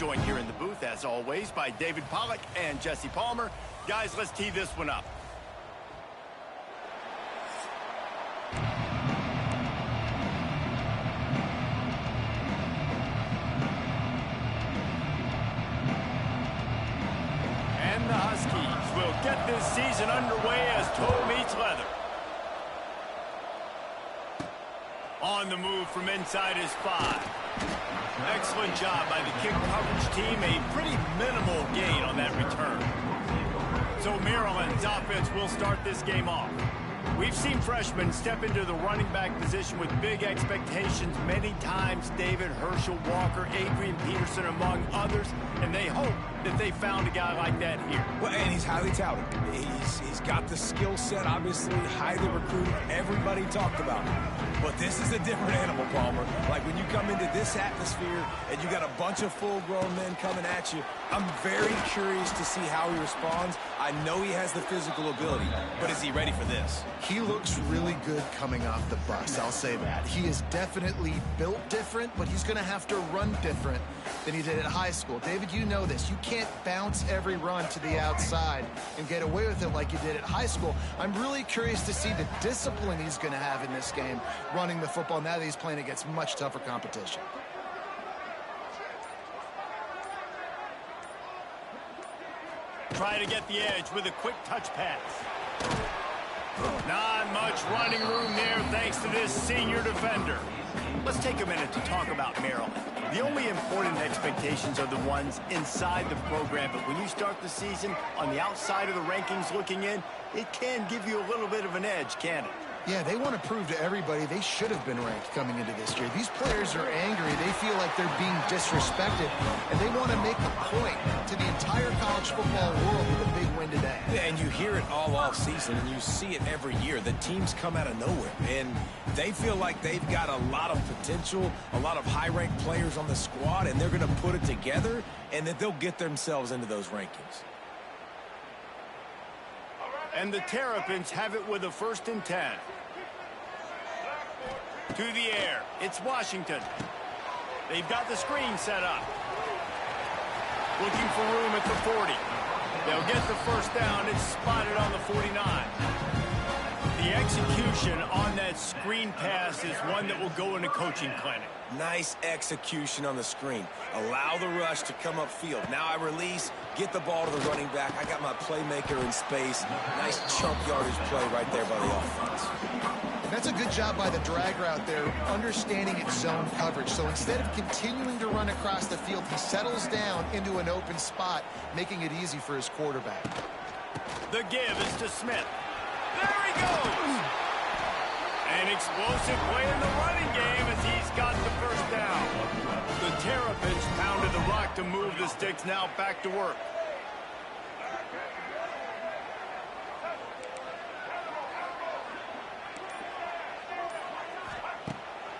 joined here in the booth, as always, by David Pollack and Jesse Palmer. Guys, let's tee this one up. And the Huskies will get this season underway as toe meets leather. On the move from inside his 5. Excellent job by the kick coverage team. A pretty minimal gain on that return. So Maryland's offense will start this game off. We've seen freshmen step into the running back position with big expectations many times. David, Herschel, Walker, Adrian Peterson, among others. And they hope that they found a guy like that here. Well, and he's highly touted. He's got the skill set, obviously, highly recruited. Everybody talked about him. But this is a different animal, Palmer. Like when you come into this atmosphere and you got a bunch of full-grown men coming at you, I'm very curious to see how he responds. I know he has the physical ability, but is he ready for this? He looks really good coming off the bus, I'll say that. He is definitely built different, but he's going to have to run different than he did at high school. David, you know this. You can't bounce every run to the outside and get away with it like you did at high school. I'm really curious to see the discipline he's going to have in this game running the football now that he's playing against much tougher competition. Try to get the edge with a quick touch pass. Not much running room there thanks to this senior defender. Let's take a minute to talk about Maryland. The only important expectations are the ones inside the program, but when you start the season on the outside of the rankings looking in, it can give you a little bit of an edge, can't it? Yeah, they want to prove to everybody they should have been ranked coming into this year. These players are angry. They feel like they're being disrespected, and they want to make a point to the entire college football world with a big win today. Yeah, and you hear it all off season, and you see it every year. The teams come out of nowhere, and they feel like they've got a lot of potential, a lot of high-ranked players on the squad, and they're going to put it together, and that they'll get themselves into those rankings. And the Terrapins have it with a 1st and 10. To the air, it's Washington. They've got the screen set up. Looking for room at the 40. They'll get the 1st down. It's spotted on the 49. The execution on that screen pass is one that will go in a coaching clinic. Nice execution on the screen. Allow the rush to come upfield. Now I release, get the ball to the running back. I got my playmaker in space. Nice chunk yardage play right there by the offense. That's a good job by the drag route there, understanding its zone coverage. So instead of continuing to run across the field, he settles down into an open spot, making it easy for his quarterback. The give is to Smith. There he goes! An explosive play in the running game as he's got the 1st down. The Terrapins pounded the rock to move the sticks, now back to work.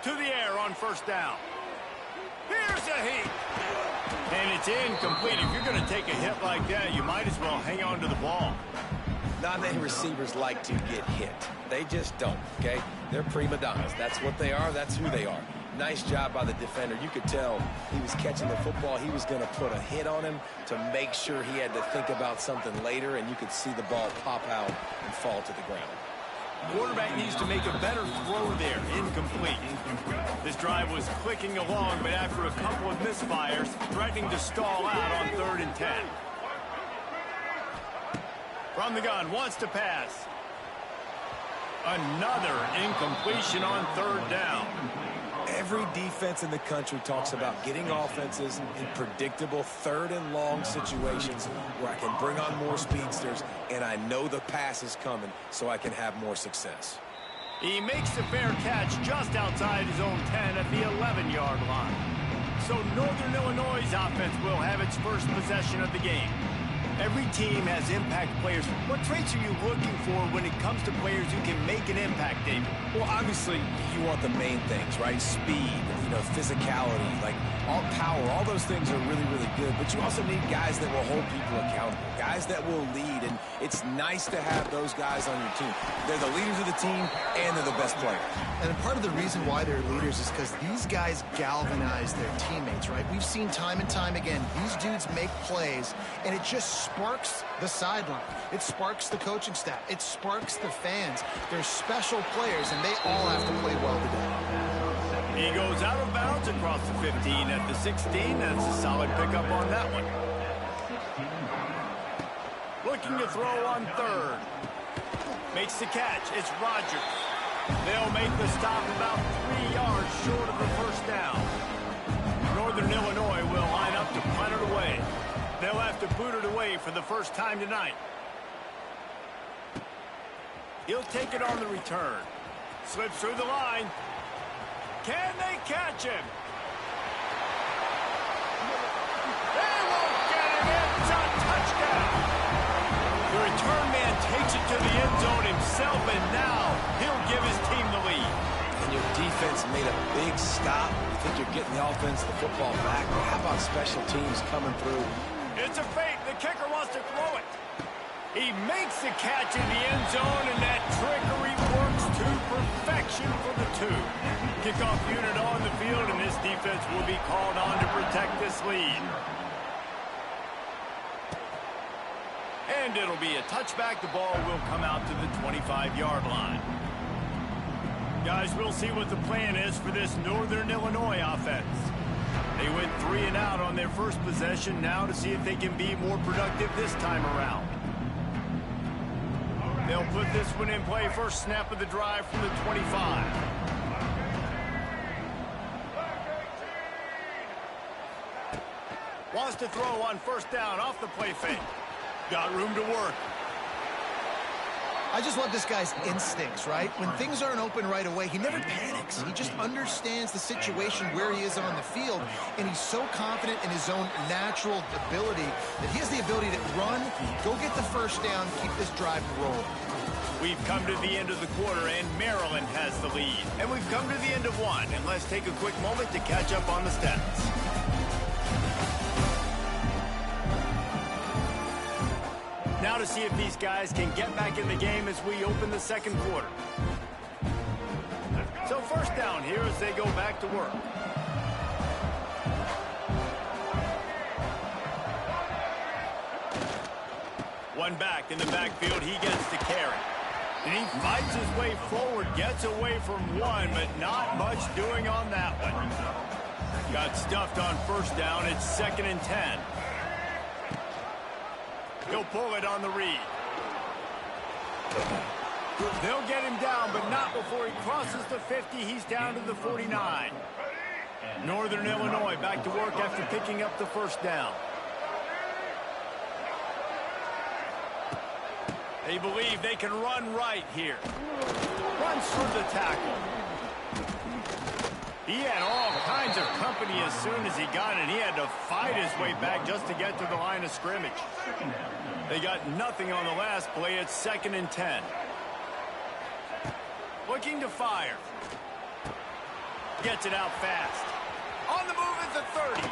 To the air on 1st down. Here's a heat. And it's incomplete. If you're going to take a hit like that, you might as well hang on to the ball. Not many receivers like to get hit. They just don't, okay? They're prima donnas. That's what they are. That's who they are. Nice job by the defender. You could tell he was catching the football. He was going to put a hit on him to make sure he had to think about something later, and you could see the ball pop out and fall to the ground. Quarterback needs to make a better throw there. Incomplete. This drive was clicking along, but after a couple of misfires, threatening to stall out on 3rd and 10. From the gun, wants to pass. Another incompletion on 3rd down. Every defense in the country talks about getting offenses in predictable 3rd and long situations where I can bring on more speedsters and I know the pass is coming so I can have more success. He makes the fair catch just outside his own 10 at the 11-yard line. So Northern Illinois' offense will have its 1st possession of the game. Every team has impact players. What traits are you looking for when it comes to players who can make an impact, David? Well, obviously, you want the main things, right? Speed, physicality, like all power, all those things are really, really good. But you also need guys that will hold people accountable, guys that will lead. And it's nice to have those guys on your team. They're the leaders of the team, and they're the best players. And part of the reason why they're leaders is because these guys galvanize their teammates, right? We've seen time and time again, these dudes make plays, and it just sparks the sideline. It sparks the coaching staff. It sparks the fans. They're special players, and they all have to play well today. He goes out of bounds across the 15 at the 16. That's a solid pickup on that one. Looking to throw on third. Makes the catch. It's Rodgers. They'll make the stop about 3 yards short of the first down. Northern Illinois will line up to punt it away. They'll have to boot it away for the first time tonight. He'll take it on the return. Slips through the line. Can they catch him? They won't get him. It's a touchdown. The return man takes it to the end zone himself, and now he'll give his team the lead. And your defense made a big stop. I think you're getting the offense the football back. But how about special teams coming through? It's a fake. The kicker wants to throw it. He makes the catch in the end zone, and that trickery works to perfection for the two. Kickoff unit on the field, and this defense will be called on to protect this lead. And it'll be a touchback. The ball will come out to the 25-yard line. Guys, we'll see what the plan is for this Northern Illinois offense. They went 3 and out on their first possession. Now to see if they can be more productive this time around. They'll put this one in play. First snap of the drive from the 25. Wants to throw on first down off the play fake. Got room to work. I just love this guy's instincts, right? When things aren't open right away, he never panics. He just understands the situation where he is on the field, and he's so confident in his own natural ability that he has the ability to run, go get the first down, keep this drive rolling. We've come to the end of the quarter, and Maryland has the lead. And we've come to the end of one, and let's take a quick moment to catch up on the stats. Now to see if these guys can get back in the game as we open the second quarter. So first down here as they go back to work. One back in the backfield. He gets the carry. And he fights his way forward, gets away from one, but not much doing on that one. Got stuffed on first down. It's 2nd and 10. He'll pull it on the read. They'll get him down, but not before he crosses the 50. He's down to the 49. Northern Illinois back to work after picking up the first down. They believe they can run right here. Runs through the tackle. He had all kinds of company as soon as he got it. He had to fight his way back just to get to the line of scrimmage. They got nothing on the last play. It's 2nd and 10. Looking to fire. Gets it out fast. On the move at the 30.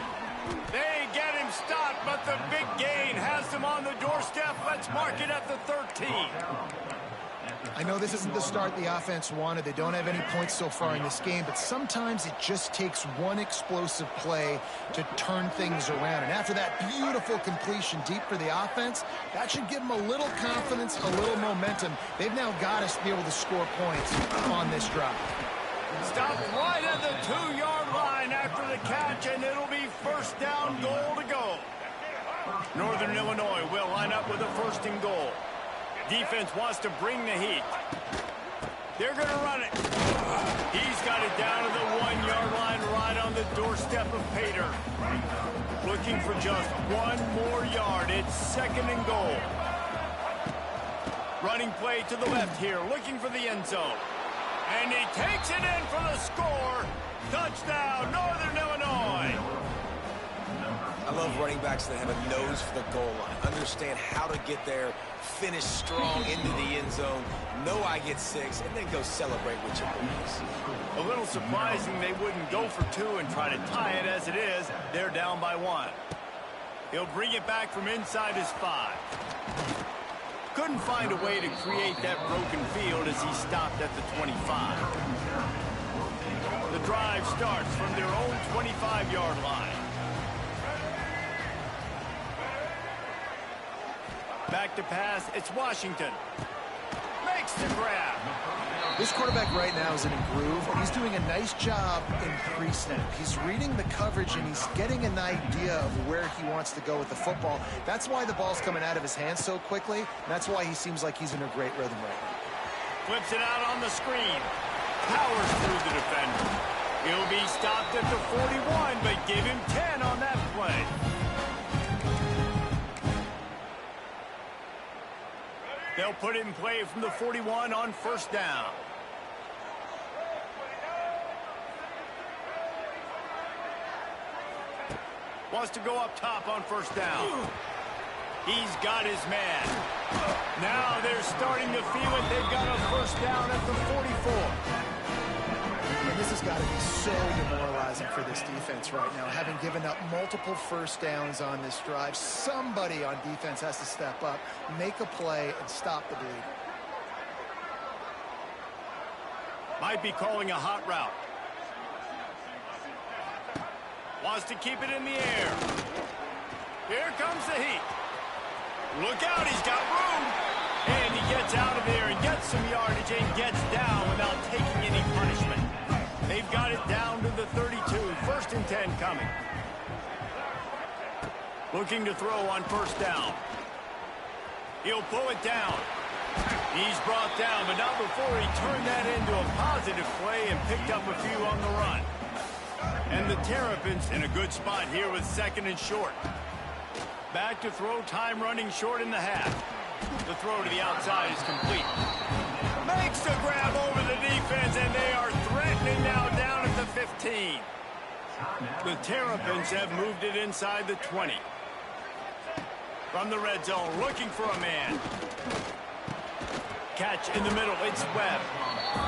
They get him stopped, but the big gain has them on the doorstep. Let's mark it at the 13. I know this isn't the start the offense wanted. They don't have any points so far in this game, but sometimes it just takes one explosive play to turn things around. And after that beautiful completion deep for the offense, that should give them a little confidence, a little momentum. They've now got to be able to score points on this drive. Stopped right at the 2-yard line after the catch, and it'll be first down, goal to go. Northern Illinois will line up with a 1st and goal. Defense wants to bring the heat. They're going to run it. He's got it down to the 1-yard line right on the doorstep of Pater. Looking for just one more yard. It's 2nd and goal. Running play to the left here, looking for the end zone. And he takes it in for the score. Touchdown, Northern Illinois. I love running backs that have a nose for the goal line. Understand how to get there, finish strong into the end zone, know I get 6, and then go celebrate with your boys. A little surprising they wouldn't go for 2 and try to tie it. As it is, they're down by 1. He'll bring it back from inside his 5. Couldn't find a way to create that broken field as he stopped at the 25. The drive starts from their own 25-yard line. Back to pass, it's Washington. Makes the grab. This quarterback right now is in a groove, and he's doing a nice job in pre-snap. He's reading the coverage, and he's getting an idea of where he wants to go with the football. That's why the ball's coming out of his hands so quickly, and that's why he seems like he's in a great rhythm right now. Flips it out on the screen. Powers through the defender. He'll be stopped at the 41, but give him 10 on that play. They'll put it in play from the 41 on first down. Wants to go up top on first down. He's got his man. Now they're starting to feel it. They've got a first down at the 44. And this has got to be so demoralizing for this defense right now, having given up multiple first downs on this drive. Somebody on defense has to step up, make a play, and stop the bleed. Might be calling a hot route. Wants to keep it in the air. Here comes the heat. Look out, he's got room. And he gets out of there and gets some yardage and gets down without taking any punishment. They've got it down to the 32. First and 10 coming. Looking to throw on first down. He'll pull it down. He's brought down, but not before he turned that into a positive play and picked up a few on the run. And the Terrapins in a good spot here with second and short. Back to throw, time running short in the half. The throw to the outside is complete. Makes the grab over the defense, and they are threatening now down at the 15. The Terrapins have moved it inside the 20. From the red zone, looking for a man. Catch in the middle, it's Webb.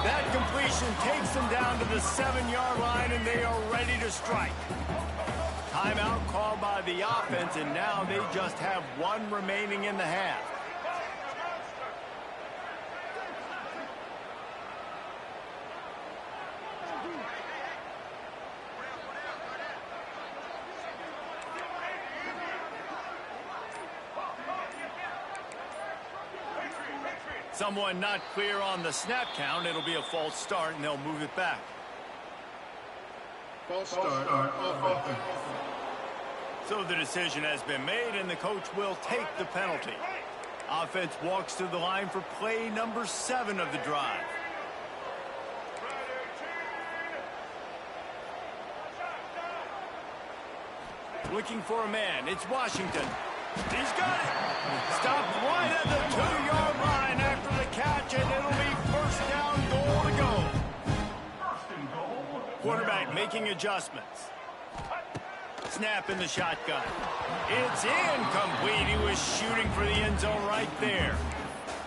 That completion takes them down to the 7-yard line, and they are ready to strike. Timeout called by the offense, and now they just have 1 remaining in the half. Someone not clear on the snap count. It'll be a false start, and they'll move it back. False start on offense. So the decision has been made, and the coach will take the penalty. Offense walks to the line for play number 7 of the drive. Looking for a man. It's Washington. He's got it. Stopped right at the 2-yard line after the catch, and it'll be first down, goal to go. Quarterback making adjustments. Snap in the shotgun. It's incomplete. He was shooting for the end zone right there.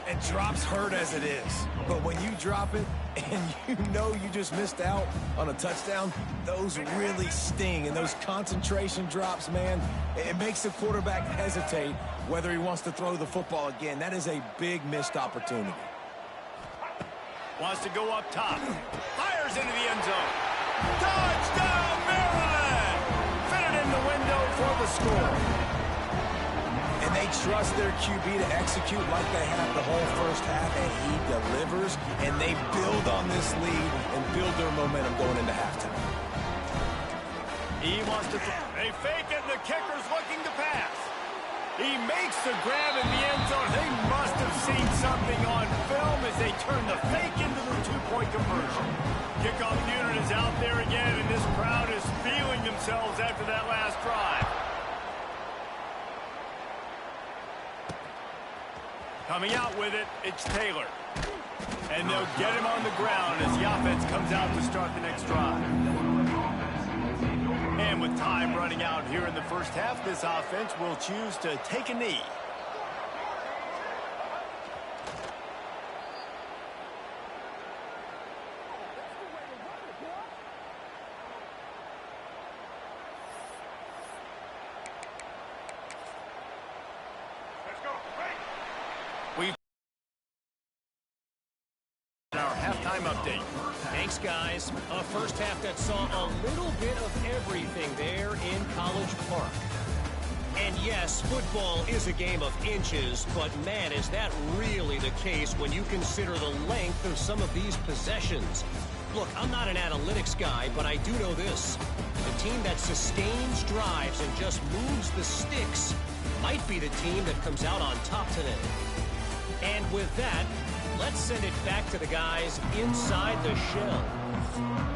And drops hurt as it is. But when you drop it and you know you just missed out on a touchdown, those really sting. And those concentration drops, man, it makes the quarterback hesitate whether he wants to throw the football again. That is a big missed opportunity. Wants to go up top. Fires into the end zone. Touchdown, Maryland! Fit it in the window for the score. And they trust their QB to execute like they have the whole first half, and he delivers, and they build on this lead and build their momentum going into halftime. He wants to throw. They fake it, and the kicker's looking to pass. He makes the grab in the end zone. They must have seen something on film as they turn the fake into the 2-point conversion. Kickoff unit is out there again, and this crowd is feeling themselves after that last drive. Coming out with it, it's Taylor. And they'll get him on the ground as the offense comes out to start the next drive. And with time running out here in the first half. This offense will choose to take a knee. Our halftime update. Thanks, guys. A first half that saw a little bit of everything there in College Park. And yes, football is a game of inches, but man, is that really the case when you consider the length of some of these possessions. Look, I'm not an analytics guy, but I do know this. The team that sustains drives and just moves the sticks might be the team that comes out on top today. And with that, let's send it back to the guys inside the shell.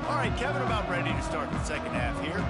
All right, Kevin, about ready to start the second half here.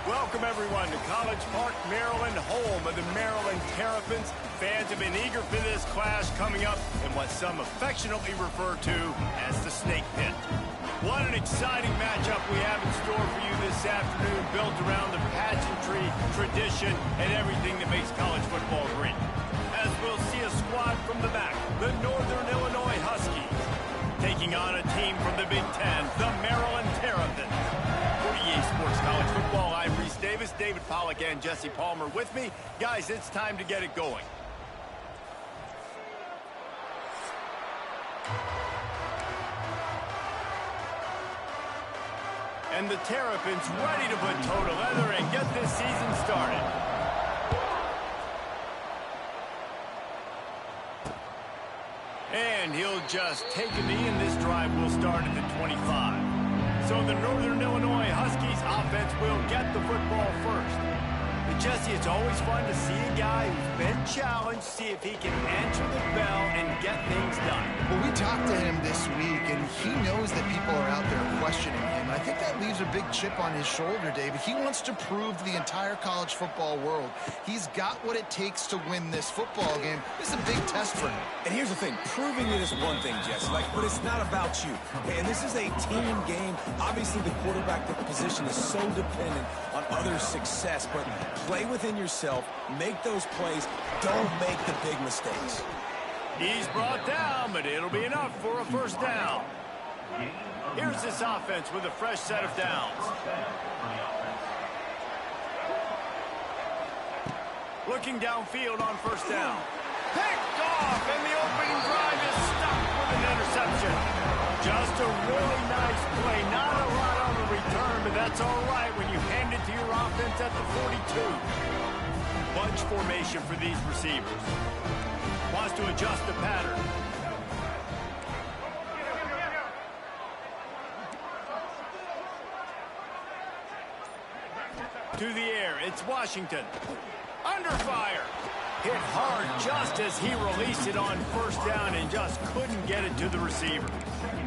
Welcome, everyone, to College Park, Maryland, home of the Maryland Terrapins. Fans have been eager for this clash coming up in what some affectionately refer to as the Snake Pit. What an exciting matchup we have in store for you this afternoon, built around the pageantry, tradition, and everything that makes college football great. As we'll see a squad from the back, the Northern Illinois Huskies, taking on a team from the Big Ten, the Maryland Terrapins. For EA Sports College Football, I'm Reese Davis, David Pollack, and Jesse Palmer with me. Guys, it's time to get it going. And the Terrapins ready to put toe to leather and get this season started. And he'll just take a knee, and this drive will start at the 25. So the Northern Illinois Huskies offense will get the football first. But Jesse, it's always fun to see a guy who's been challenged, see if he can answer the bell and get things done. Well, we talked to him this week, and he knows that people are out there questioning him. I think that leaves a big chip on his shoulder, David. He wants to prove to the entire college football world he's got what it takes to win this football game. This is a big test for him. And here's the thing, proving it is one thing, Jesse, but it's not about you. And this is a team game. Obviously, the quarterback position is so dependent on others' success, but play within yourself, make those plays, don't make the big mistakes. He's brought down, but it'll be enough for a first down. Here's this offense with a fresh set of downs. Looking downfield on first down. Picked off, and the opening drive is stopped with an interception. Just a really nice play. Not a lot on the return, but that's all right when you hand it to your offense at the 42. Bunch formation for these receivers. Wants to adjust the pattern. To the air, it's Washington. Under fire. Hit hard just as he released it on first down and just couldn't get it to the receiver.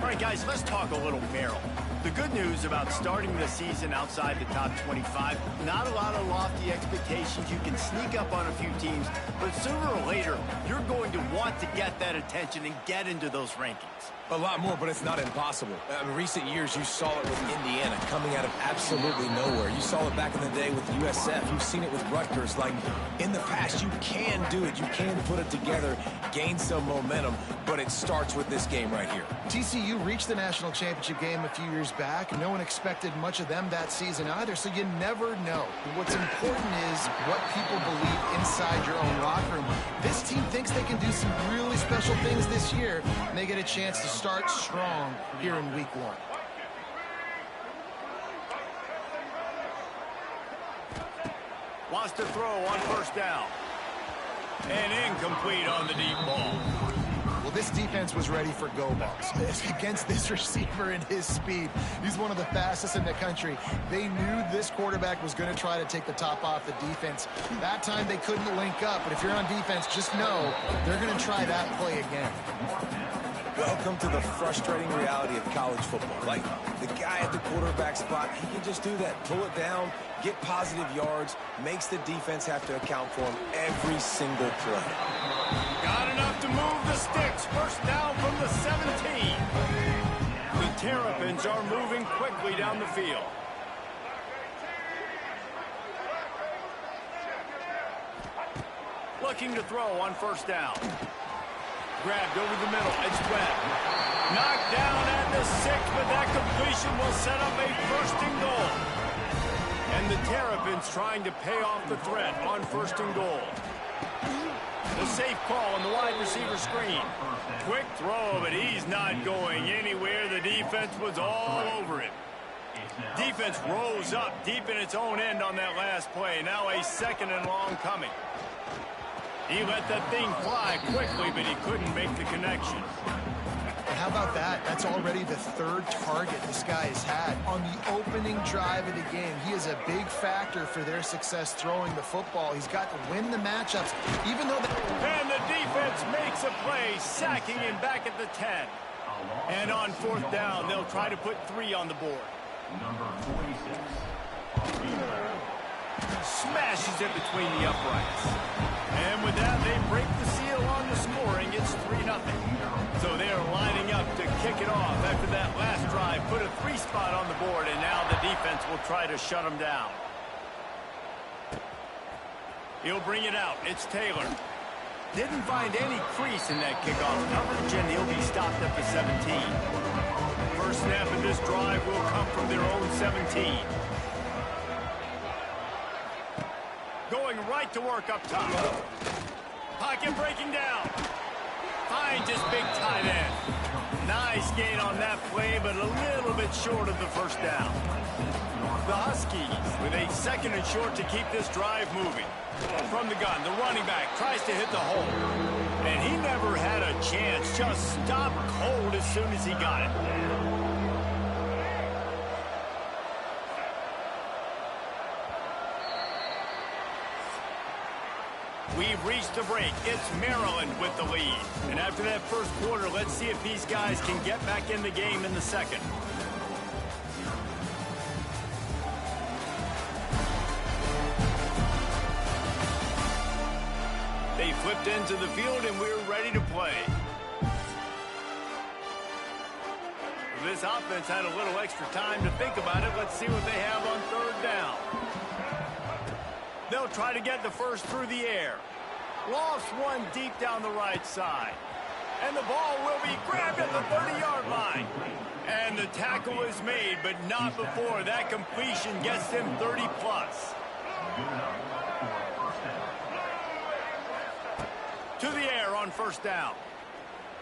All right, guys, let's talk a little Merrill. The good news about starting the season outside the top 25, not a lot of lofty expectations. You can sneak up on a few teams, but sooner or later, you're going to want to get that attention and get into those rankings. A lot more, but it's not impossible. In recent years, you saw it with Indiana coming out of absolutely nowhere. You saw it back in the day with USF. You've seen it with Rutgers. Like, in the past, you can do it. You can put it together, gain some momentum, but it starts with this game right here. TCU reached the national championship game a few years back. No one expected much of them that season either, so you never know. What's important is what people believe inside your own locker room. This team thinks they can do some really special things this year, and they get a chance to start strong here in week 1. Wants to throw on first down. And incomplete on the deep ball. Well, this defense was ready for go balls. Against this receiver and his speed, he's one of the fastest in the country. They knew this quarterback was going to try to take the top off the defense. That time they couldn't link up, but if you're on defense, just know they're going to try that play again. Welcome to the frustrating reality of college football. Like, the guy at the quarterback spot, he can just do that. Pull it down, get positive yards, makes the defense have to account for him every single play. Got enough to move the sticks. First down from the 17. The Terrapins are moving quickly down the field. Looking to throw on first down. Grabbed over the middle. It's Webb. Knocked down at the 6, but that completion will set up a first and goal. And the Terrapins trying to pay off the threat on first and goal. The safe call on the wide receiver screen. Quick throw, but he's not going anywhere. The defense was all over him. Defense rose up deep in its own end on that last play. Now a second and long coming. He let that thing fly quickly, but he couldn't make the connection. And how about that? That's already the 3rd target this guy has had. On the opening drive of the game, he is a big factor for their success throwing the football. He's got to win the matchups, even though... And the defense makes a play, sacking him back at the 10. And on 4th down, they'll try to put 3 on the board. Number 46. Smashes it between the uprights. And with that, they break the seal on the scoring. It's 3-0. So they're lining up to kick it off after that last drive. Put a 3 spot on the board, and now the defense will try to shut them down. He'll bring it out. It's Taylor. Didn't find any crease in that kickoff coverage, and he'll be stopped at the 17. First snap of this drive will come from their own 17. Going right to work up top. Pocket breaking down. Finds his big tight end. Nice gain on that play, but a little bit short of the first down. The Huskies with a 2nd and short to keep this drive moving. From the gun, the running back tries to hit the hole. And he never had a chance. Just stopped cold as soon as he got it. We've reached the break. It's Maryland with the lead. And after that first quarter, let's see if these guys can get back in the game in the second. They flipped into the field, and we're ready to play. This offense had a little extra time to think about it. Let's see what they have on 3rd down. They'll try to get the first through the air. Lofts one deep down the right side. And the ball will be grabbed at the 30-yard line. And the tackle is made, but not before that completion gets them 30-plus. To the air on first down.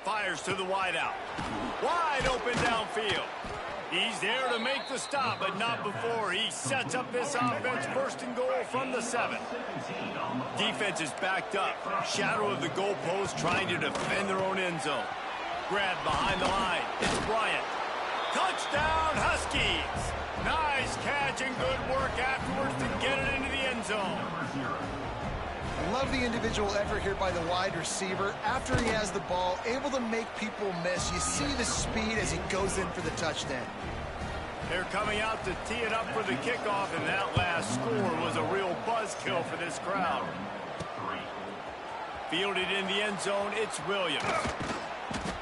Fires to the wideout. Wide open downfield. He's there to make the stop, but not before he sets up this offense. First and goal from the 7. Defense is backed up. Shadow of the goalpost trying to defend their own end zone. Grabbed behind the line. It's Bryant. Touchdown, Huskies. Nice catch and good work afterwards to get it into the end zone. Love the individual effort here by the wide receiver. After he has the ball, able to make people miss. You see the speed as he goes in for the touchdown. They're coming out to tee it up for the kickoff, and that last score was a real buzzkill for this crowd. Fielded in the end zone, it's Williams.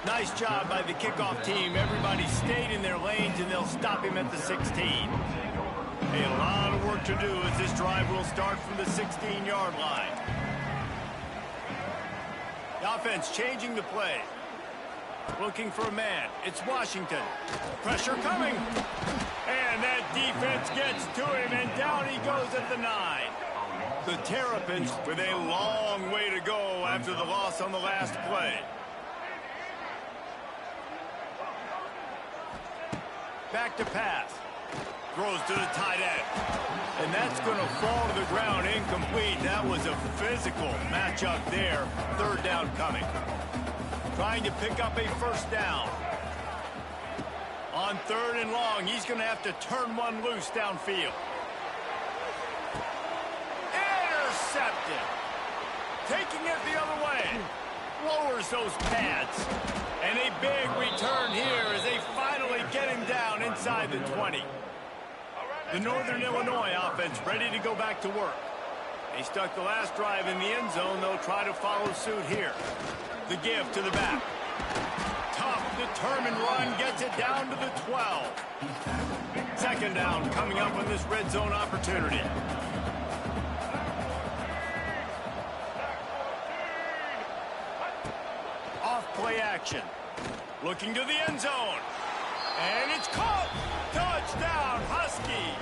Nice job by the kickoff team. Everybody stayed in their lanes, and they'll stop him at the 16. A lot of work to do as this drive will start from the 16-yard line. The offense changing the play. Looking for a man. It's Washington. Pressure coming. And that defense gets to him, and down he goes at the 9. The Terrapins with a long way to go after the loss on the last play. Back to pass. Throws to the tight end. And that's going to fall to the ground incomplete. That was a physical matchup there. Third down coming. Trying to pick up a first down. On 3rd and long, he's going to have to turn one loose downfield. Intercepted. Taking it the other way. Lowers those pads. And a big return here as they finally get him down inside the 20. The Northern Illinois offense ready to go back to work. They stuck the last drive in the end zone. They'll try to follow suit here. The give to the back. Tough, determined run gets it down to the 12. Second down coming up on this red zone opportunity. Off play action. Looking to the end zone. And it's caught. Touchdown, Huskies.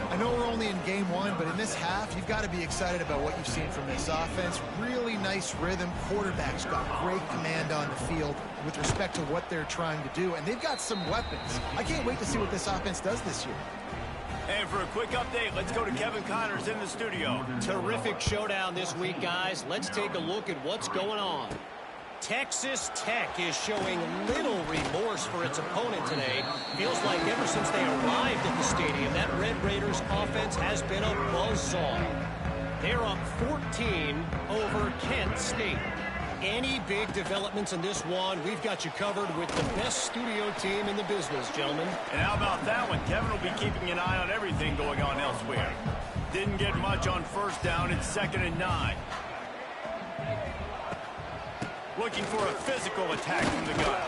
I know we're only in game 1, but in this half, you've got to be excited about what you've seen from this offense. Really nice rhythm. Quarterback's got great command on the field with respect to what they're trying to do, and they've got some weapons. I can't wait to see what this offense does this year. And for a quick update, let's go to Kevin Connors in the studio. Terrific showdown this week, guys. Let's take a look at what's going on. Texas Tech is showing little remorse for its opponent today. Feels like ever since they arrived at the stadium, that Red Raiders offense has been a buzzsaw. They're up 14 over Kent State. Any big developments in this one, we've got you covered with the best studio team in the business, gentlemen. And how about that one? Kevin will be keeping an eye on everything going on elsewhere. Didn't get much on first down. It's 2nd and 9. Looking for a physical attack from the gun.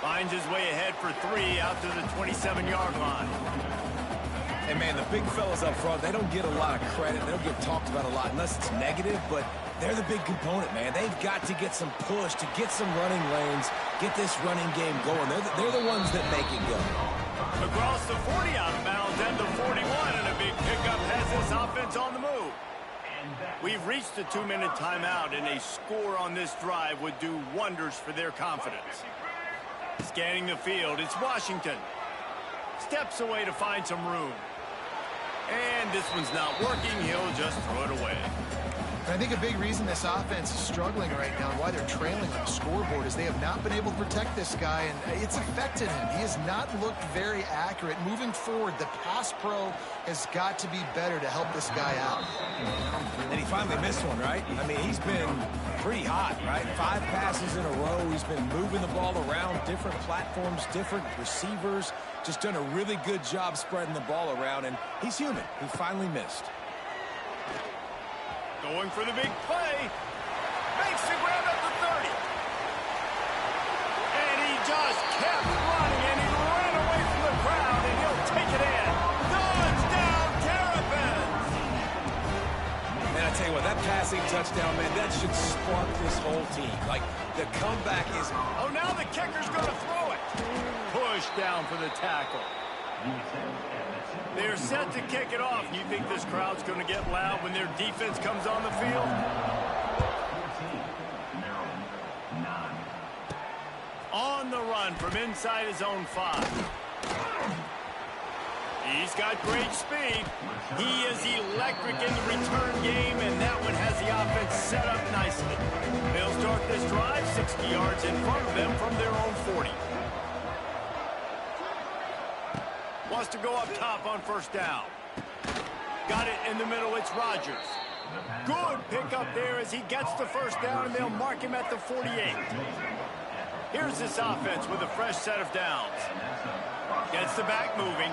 Finds his way ahead for 3 out to the 27-yard line. And, man, the big fellas up front, they don't get a lot of credit. They don't get talked about a lot unless it's negative, but they're the big component, man. They've got to get some push, to get some running lanes, get this running game going. They're the ones that make it go. Across the 40 out of bounds and the 41, and a big pickup has this offense on the move. We've reached the 2-minute timeout, and a score on this drive would do wonders for their confidence. Scanning the field, it's Washington. Steps away to find some room. And this one's not working. He'll just throw it away. And I think a big reason this offense is struggling right now and why they're trailing on the scoreboard is they have not been able to protect this guy, and it's affected him. He has not looked very accurate. Moving forward, the pass pro has got to be better to help this guy out. And he finally missed one, right? I mean, he's been pretty hot, right? 5 passes in a row. He's been moving the ball around, different platforms, different receivers. Just done a really good job spreading the ball around, and he's human. He finally missed. Going for the big play. Makes the grab at the 30. And he just kept running, and he ran away from the crowd, and he'll take it in. Touchdown, Terrapins! And I tell you what, that passing touchdown, man, that should spark this whole team. Like, the comeback is... Oh, now the kicker's going to throw it. Push down for the tackle. They're set to kick it off. You think this crowd's going to get loud when their defense comes on the field? On the run from inside his own 5. He's got great speed. He is electric in the return game, and that one has the offense set up nicely. They'll start this drive 60 yards in front of them from their own 40. Wants to go up top on first down. Got it in the middle. It's Rodgers. Good pickup there as he gets the first down, and they'll mark him at the 48. Here's this offense with a fresh set of downs. Gets the back moving.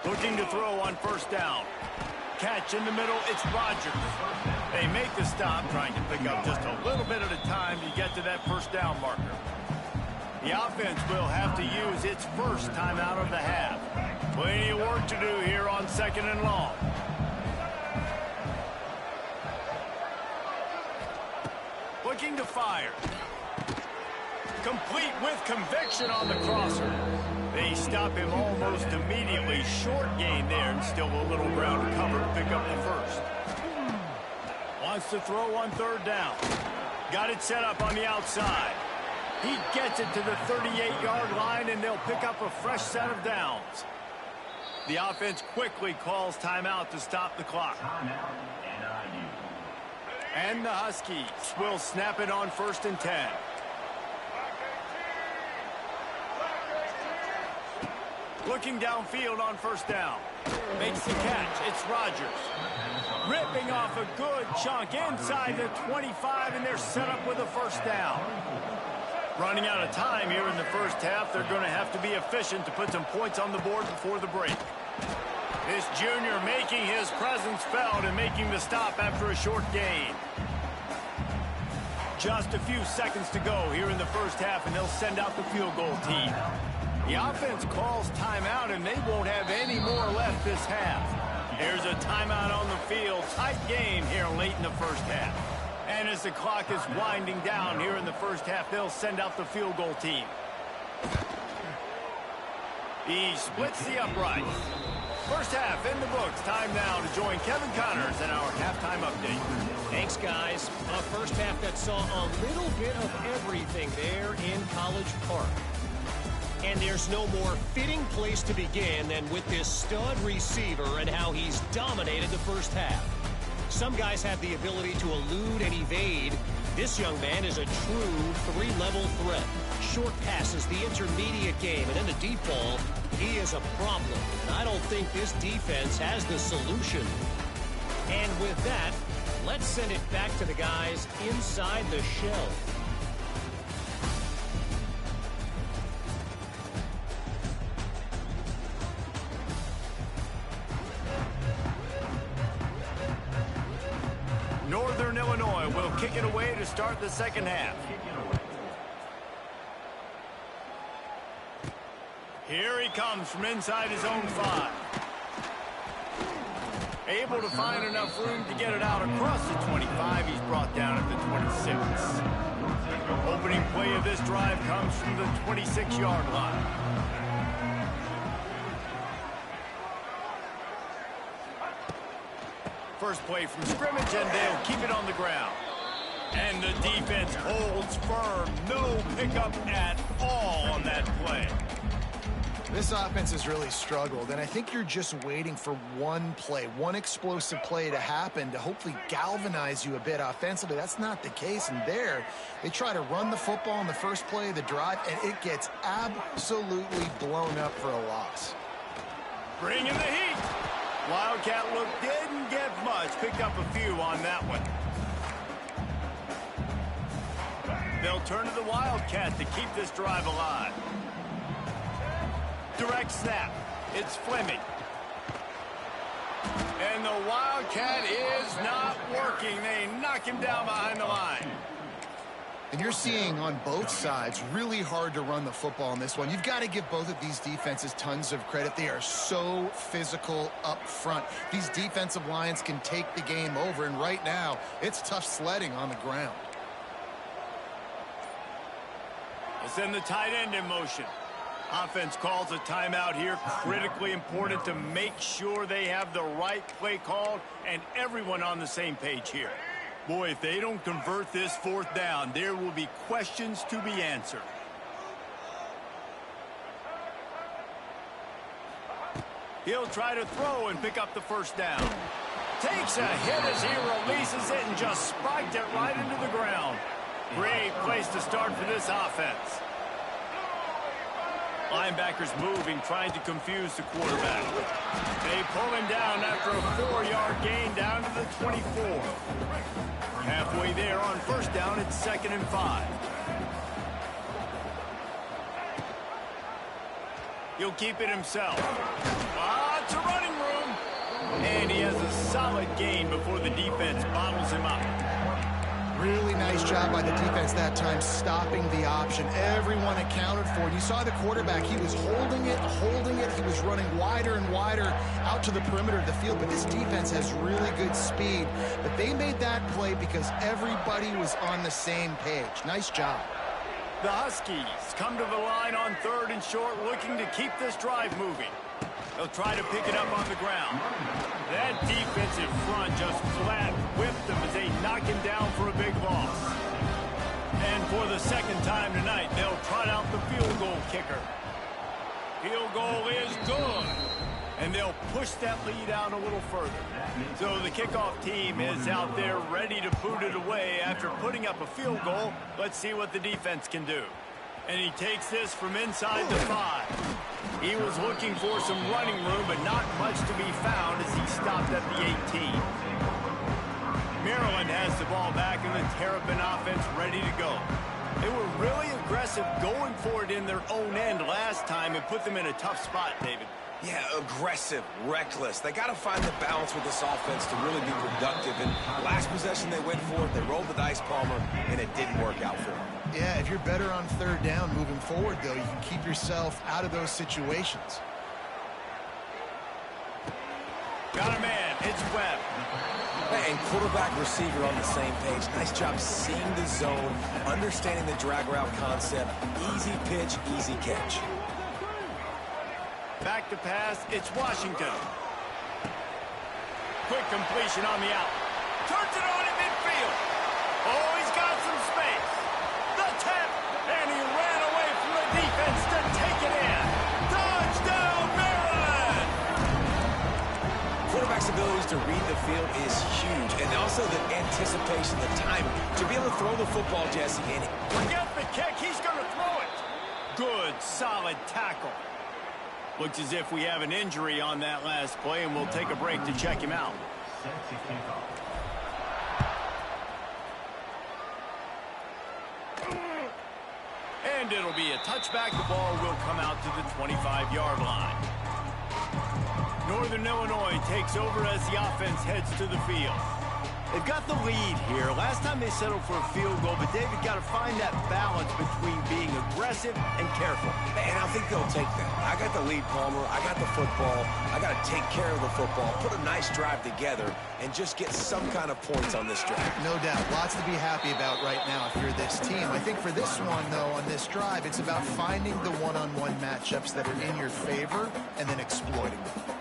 Looking to throw on first down. Catch in the middle, it's Rodgers. They make the stop, trying to pick up just a little bit at a time to get to that first down marker. The offense will have to use its first timeout of the half. Plenty of work to do here on 2nd and long. Looking to fire. Complete with conviction on the crosser. They stop him almost immediately. Short gain there, and still a little ground to cover to pick up the first. Wants to throw on 3rd down. Got it set up on the outside. He gets it to the 38-yard line, and they'll pick up a fresh set of downs. The offense quickly calls timeout to stop the clock. And the Huskies will snap it on 1st and 10. Looking downfield on first down. Makes the catch. It's Rodgers. Ripping off a good chunk inside the 25, and they're set up with a first down. Running out of time here in the first half. They're going to have to be efficient to put some points on the board before the break. This junior making his presence felt and making the stop after a short gain. Just a few seconds to go here in the first half, and they'll send out the field goal team. The offense calls timeout, and they won't have any more left this half. Here's a timeout on the field. Tight game here late in the first half. And as the clock is winding down here in the first half, they'll send out the field goal team. He splits the upright. First half in the books. Time now to join Kevin Connors in our halftime update. Thanks, guys. A first half that saw a little bit of everything there in College Park. And there's no more fitting place to begin than with this stud receiver and how he's dominated the first half. Some guys have the ability to elude and evade. This young man is a true three-level threat. Short passes, the intermediate game, and in the deep ball, he is a problem. And I don't think this defense has the solution. And with that, let's send it back to the guys inside the shell. Northern Illinois will kick it away to start the second half. Here he comes from inside his own 5. Able to find enough room to get it out across the 25. He's brought down at the 26. Opening play of this drive comes from the 26-yard line. First play from scrimmage, and they'll keep it on the ground. And the defense holds firm. No pickup at all on that play. This offense has really struggled, and I think you're just waiting for one play, one explosive play to happen to hopefully galvanize you a bit offensively. That's not the case, and there they try to run the football in the first play of the drive, and it gets absolutely blown up for a loss. Bring in the heat. Wildcat look didn't get much. Picked up a few on that one. They'll turn to the Wildcat to keep this drive alive. Direct snap. It's Fleming. And the Wildcat is not working. They knock him down behind the line. And you're seeing on both sides really hard to run the football in this one. You've got to give both of these defenses tons of credit. They are so physical up front. These defensive lines can take the game over, and right now it's tough sledding on the ground. They send the tight end in motion. Offense calls a timeout here. Critically important to make sure they have the right play called and everyone on the same page here. Boy, if they don't convert this fourth down, there will be questions to be answered. He'll try to throw and pick up the first down. Takes a hit as he releases it and just spiked it right into the ground. Great place to start for this offense. Linebackers moving, trying to confuse the quarterback. They pull him down after a 4-yard gain down to the 24. Halfway there on first down, it's 2nd and 5. He'll keep it himself. Lots of running room. And he has a solid gain before the defense bottles him up. Really nice job by the defense that time, stopping the option. Everyone accounted for it. You saw the quarterback. He was holding it. He was running wider and wider out to the perimeter of the field. But this defense has really good speed. But they made that play because everybody was on the same page. Nice job. The Huskies come to the line on 3rd and short, looking to keep this drive moving. They'll try to pick it up on the ground. That defensive front just flat whipped them as they knock him down for a big loss. And for the 2nd time tonight, they'll trot out the field goal kicker. Field goal is good. And they'll push that lead out a little further. So the kickoff team is out there ready to boot it away after putting up a field goal. Let's see what the defense can do. And he takes this from inside the 5. He was looking for some running room, but not much to be found as he stopped at the 18. Maryland has the ball back and the Terrapin offense ready to go. They were really aggressive going for it in their own end last time and put them in a tough spot, David. Yeah, aggressive, reckless. They got to find the balance with this offense to really be productive. And last possession they went for it, they rolled the dice, Palmer, and it didn't work out for them. Yeah, if you're better on 3rd down moving forward, though, you can keep yourself out of those situations. Got a man. It's Webb. And quarterback receiver on the same page. Nice job seeing the zone, understanding the drag route concept. Easy pitch, easy catch. Back to pass, it's Washington. Quick completion on the out. Turns it on in midfield. Oh, he's got some space. The tap, and he ran away from the defense to take it in. Touchdown, Maryland! Quarterback's abilities to read the field is huge, and also the anticipation, the timing, to be able to throw the football, Jesse, and forget the kick, he's going to throw it. Good, solid tackle. Looks as if we have an injury on that last play, and we'll take a break to check him out. And it'll be a touchback. The ball will come out to the 25-yard line. Northern Illinois takes over as the offense heads to the field. They've got the lead here. Last time they settled for a field goal, but David got to find that balance between being aggressive and careful. And I think they'll take that. I got the lead, Palmer. I got the football. I got to take care of the football, put a nice drive together, and just get some kind of points on this drive. No doubt. Lots to be happy about right now if you're this team. I think for this one, though, on this drive, it's about finding the one-on-one matchups that are in your favor and then exploiting them.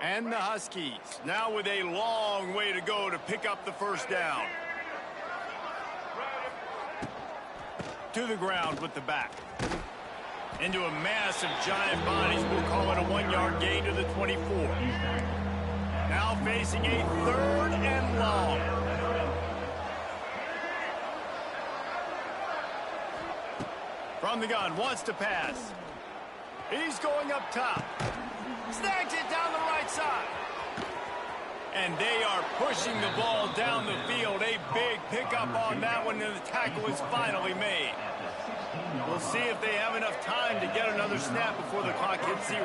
And the Huskies now with a long way to go to pick up the first down. To the ground with the back. Into a mass of giant bodies. We'll call it a 1-yard gain to the 24. Now facing a 3rd and long. From the gun, wants to pass. He's going up top. Snags it down the right side. And they are pushing the ball down the field. A big pickup on that one, and the tackle is finally made. We'll see if they have enough time to get another snap before the clock hits 0.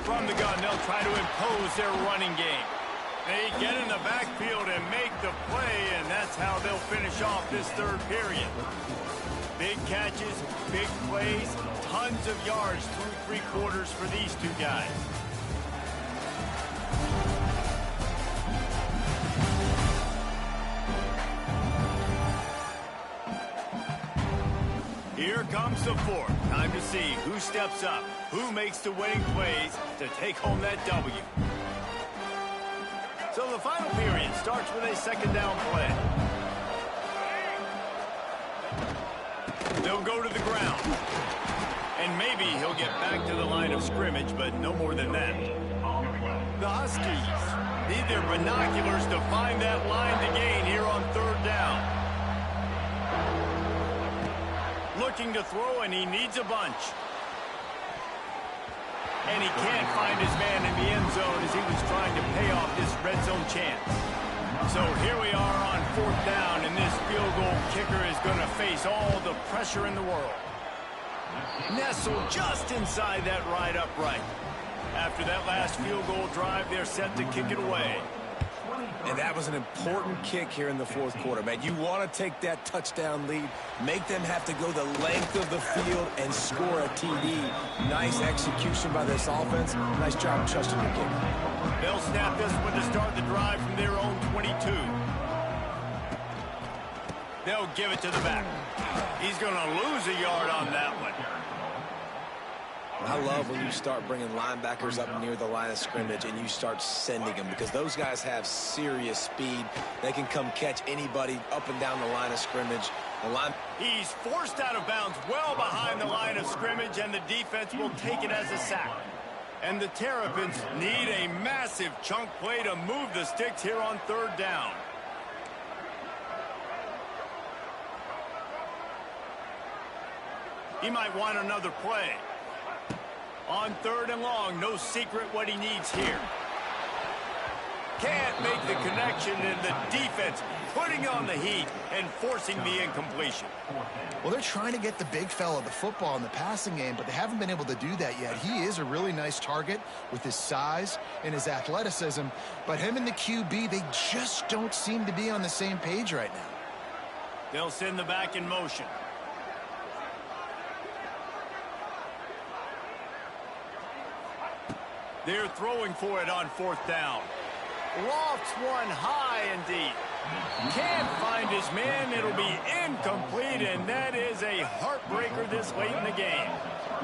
From the gun, they'll try to impose their running game. They get in the backfield and make the play, and that's how they'll finish off this 3rd period. Big catches, big plays, tons of yards through 3 quarters for these two guys. Here comes the 4th. Time to see who steps up, who makes the winning plays to take home that W. So the final period starts with a 2nd down play. They'll go to the ground. And maybe he'll get back to the line of scrimmage, but no more than that. The Huskies need their binoculars to find that line to gain here on 3rd down. Looking to throw, and he needs a bunch. And he can't find his man in the end zone as he was trying to pay off this red zone chance. So here we are on 4th down, and this field goal kicker is going to face all the pressure in the world. Nestled just inside that right upright. After that last field goal drive, they're set to kick it away. And that was an important kick here in the 4th quarter, man. You want to take that touchdown lead, make them have to go the length of the field and score a TD. Nice execution by this offense. Nice job trusting your kicker. They'll snap this one to start the drive from their own 22. They'll give it to the back. He's going to lose a yard on that one. I love when you start bringing linebackers up near the line of scrimmage and you start sending them, because those guys have serious speed. They can come catch anybody up and down the line of scrimmage. He's forced out of bounds well behind the line of scrimmage, and the defense will take it as a sack. And the Terrapins need a massive chunk play to move the sticks here on 3rd down. He might want another play. On 3rd and long, no secret what he needs here. Can't make the connection, and the defense putting on the heat and forcing the incompletion. Well, they're trying to get the big fella the football in the passing game, but they haven't been able to do that yet. He is a really nice target with his size and his athleticism, but him and the QB, they just don't seem to be on the same page right now. They'll send the back in motion. They're throwing for it on 4th down. Lofts one high and deep. Can't find his man. It'll be incomplete, and that is a heartbreaker this late in the game.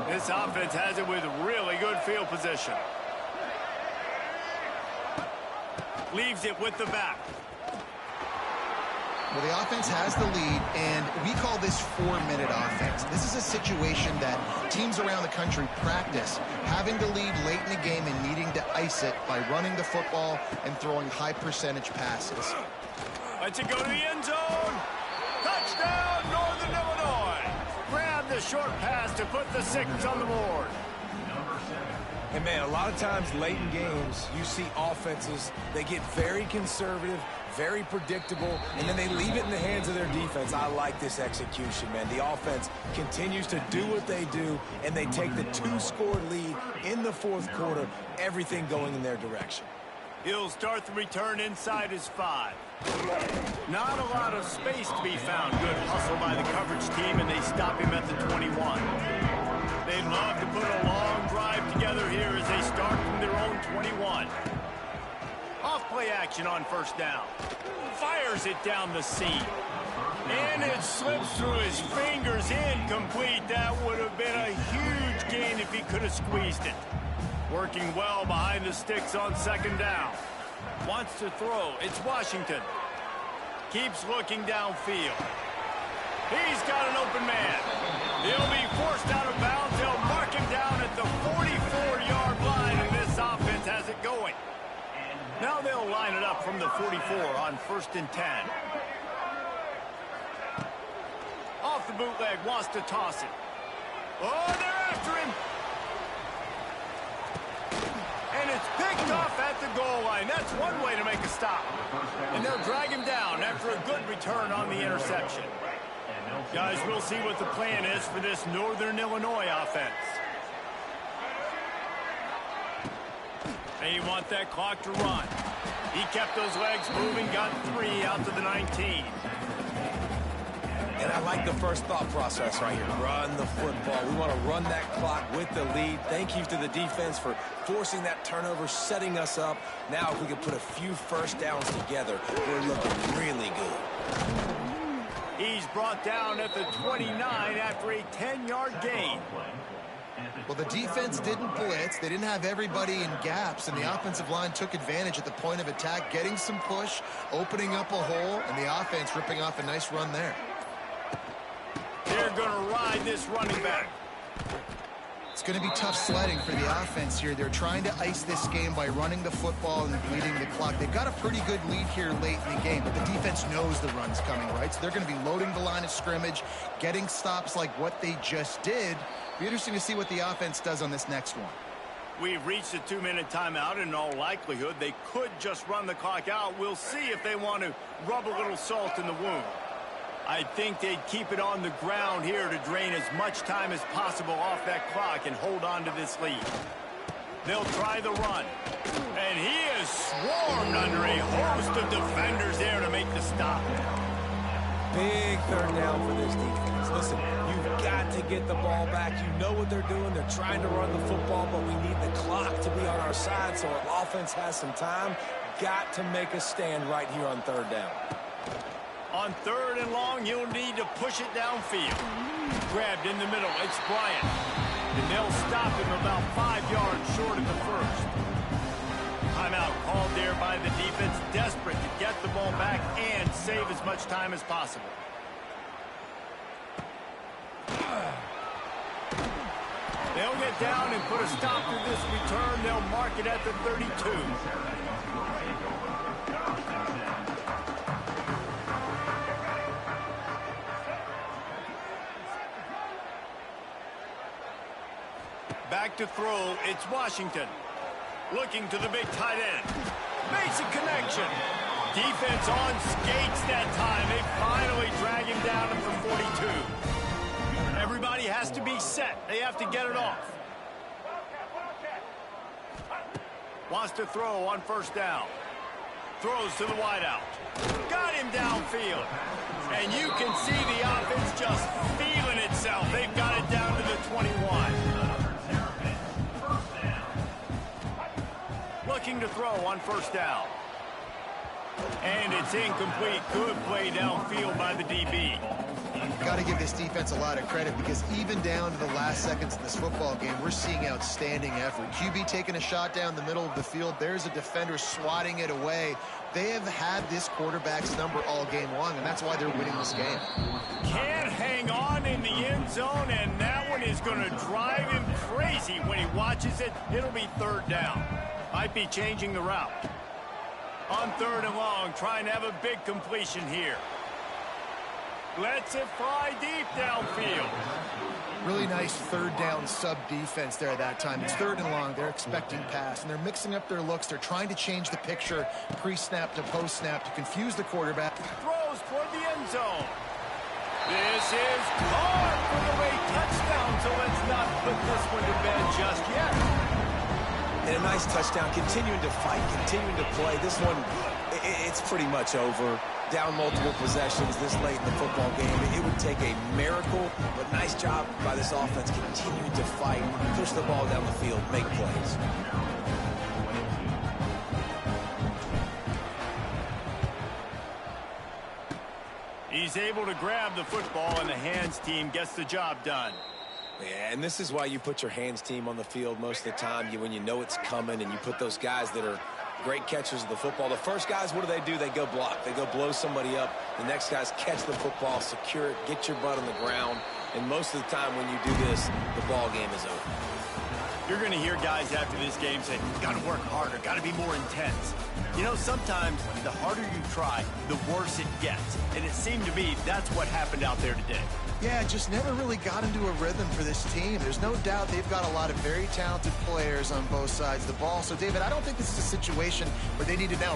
This offense has it with really good field position. Leaves it with the back. Well, the offense has the lead, and we call this 4-minute offense. This is a situation that teams around the country practice, having the lead late in the game and needing to ice it by running the football and throwing high-percentage passes. Let's it go to the end zone. Touchdown, Northern Illinois. Grab the short pass to put the 6 on the board. And, man, a lot of times late in games, you see offenses, they get very conservative, very predictable, and then they leave it in the hands of their defense. I like this execution, man. The offense continues to do what they do, and they take the 2-score lead in the 4th quarter, everything going in their direction. He'll start the return inside his 5. Not a lot of space to be found. Good hustle by the coverage team, and they stop him at the 21. They'd love to put a long drive together here as they start from their own 21. Off-play action on 1st down. Fires it down the seam. And it slips through his fingers, incomplete. That would have been a huge gain if he could have squeezed it. Working well behind the sticks on second down. Wants to throw. It's Washington. Keeps looking downfield. He's got an open man. He'll be forced out of bounds. They'll mark him down at the 44-yard line, and this offense has it going. Now they'll line it up from the 44 on 1st and 10. Off the bootleg, wants to toss it. Oh, they're after him. And it's picked off at the goal line. That's one way to make a stop. And they'll drag him down after a good return on the interception. Guys, we'll see what the plan is for this Northern Illinois offense. They want that clock to run. He kept those legs moving, got 3 out to the 19. And I like the first thought process right here. Run the football. We want to run that clock with the lead. Thank you to the defense for forcing that turnover, setting us up. Now if we can put a few first downs together, we're looking really good. He's brought down at the 29 after a 10-yard gain. Well, the defense didn't blitz. They didn't have everybody in gaps, and the offensive line took advantage at the point of attack, getting some push, opening up a hole, and the offense ripping off a nice run there. They're going to ride this running back. It's going to be tough sledding for the offense here. They're trying to ice this game by running the football and bleeding the clock. They've got a pretty good lead here late in the game, but the defense knows the run's coming, right? So they're going to be loading the line of scrimmage, getting stops like what they just did. Be interesting to see what the offense does on this next one. We've reached a 2-minute timeout, and in all likelihood, they could just run the clock out. We'll see if they want to rub a little salt in the wound. I think they'd keep it on the ground here to drain as much time as possible off that clock and hold on to this lead. They'll try the run. And he is swarmed under a host of defenders there to make the stop. Big third down for this defense. Listen, you've got to get the ball back. You know what they're doing. They're trying to run the football, but we need the clock to be on our side so our offense has some time. Got to make a stand right here on third down. On 3rd and long, you'll need to push it downfield. Grabbed in the middle, it's Bryant. And they'll stop him about 5 yards short of the first. Timeout called there by the defense, desperate to get the ball back and save as much time as possible. They'll get down and put a stop to this return. They'll mark it at the 32. Back to throw, it's Washington. Looking to the big tight end. Makes a connection. Defense on skates that time. They finally drag him down at the 42. Everybody has to be set. They have to get it off. Wants to throw on 1st down. Throws to the wideout. Got him downfield. And you can see the offense just feeling itself. They've got it down to the 21. Looking to throw on 1st down. And it's incomplete. Good play downfield by the DB. Got to give this defense a lot of credit because even down to the last seconds of this football game, we're seeing outstanding effort. QB taking a shot down the middle of the field. There's a defender swatting it away. They have had this quarterback's number all game long, and that's why they're winning this game. Can't hang on in the end zone, and that one is going to drive him crazy when he watches it. It'll be 3rd down. Might be changing the route. On 3rd and long, trying to have a big completion here. Lets it fly deep downfield. Really nice 3rd down sub defense there that time. It's 3rd and long. They're expecting pass, and they're mixing up their looks. They're trying to change the picture pre-snap to post-snap to confuse the quarterback. Throws toward the end zone. This is caught for the late touchdown, so let's not put this one to bed just yet. And a nice touchdown, continuing to fight, continuing to play. This one, it's pretty much over. Down multiple possessions this late in the football game. It would take a miracle, but nice job by this offense continuing to fight, push the ball down the field, make plays. He's able to grab the football, and the hands team gets the job done. Yeah, and this is why you put your hands team on the field most of the time. When you know it's coming, and you put those guys that are great catchers of the football. The first guys, what do? They go block. They go blow somebody up. The next guys catch the football, secure it, get your butt on the ground. And most of the time when you do this, the ball game is over. You're going to hear guys after this game say, got to work harder, got to be more intense. You know, sometimes the harder you try, the worse it gets. And it seemed to me that's what happened out there today. Yeah, just never really got into a rhythm for this team. There's no doubt they've got a lot of very talented players on both sides of the ball. So, David, I don't think this is a situation where they need to now